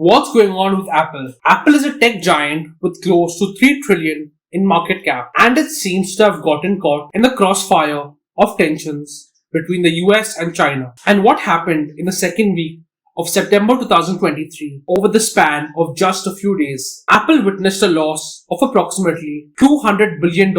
What's going on with Apple? Apple is a tech giant with close to 3 trillion in market cap, and it seems to have gotten caught in the crossfire of tensions between the US and China. And what happened in the second week of September 2023, over the span of just a few days, Apple witnessed a loss of approximately $200 billion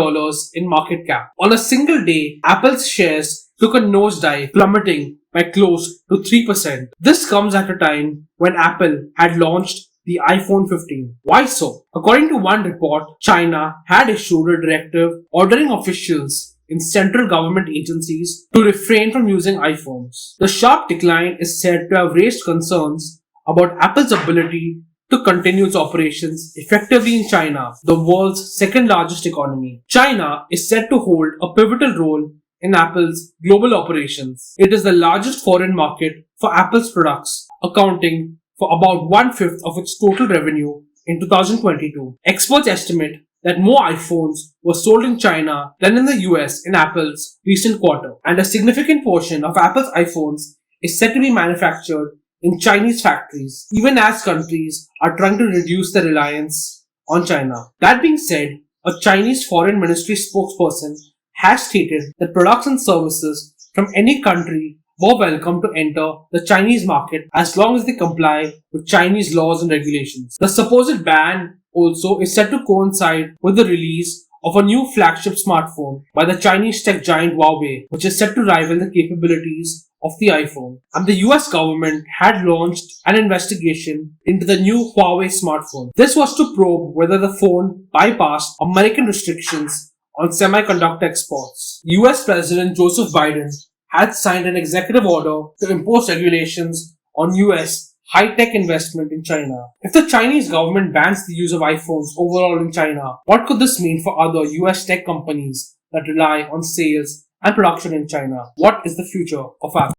in market cap. On a single day, Apple's shares took a nosedive, plummeting by close to 3%. This comes at a time when Apple had launched the iPhone 15. Why so? According to one report, China had issued a directive ordering officials in central government agencies to refrain from using iPhones. The sharp decline is said to have raised concerns about Apple's ability to continue its operations effectively in China, the world's second largest economy. China is said to hold a pivotal role in Apple's global operations. It is the largest foreign market for Apple's products, accounting for about 1/5 of its total revenue in 2022. Experts estimate that more iPhones were sold in China than in the US in Apple's recent quarter, and a significant portion of Apple's iPhones is said to be manufactured in Chinese factories, even as countries are trying to reduce their reliance on China. That being said, a Chinese Foreign Ministry spokesperson has stated that products and services from any country were welcome to enter the Chinese market as long as they comply with Chinese laws and regulations. The supposed ban also is set to coincide with the release of a new flagship smartphone by the Chinese tech giant Huawei, which is set to rival the capabilities of the iPhone. And the US government had launched an investigation into the new Huawei smartphone. This was to probe whether the phone bypassed American restrictions on semiconductor exports. US President Joseph Biden had signed an executive order to impose regulations on US high-tech investment in China. If the Chinese government bans the use of iPhones overall in China, what could this mean for other US tech companies that rely on sales and production in China? What is the future of Apple?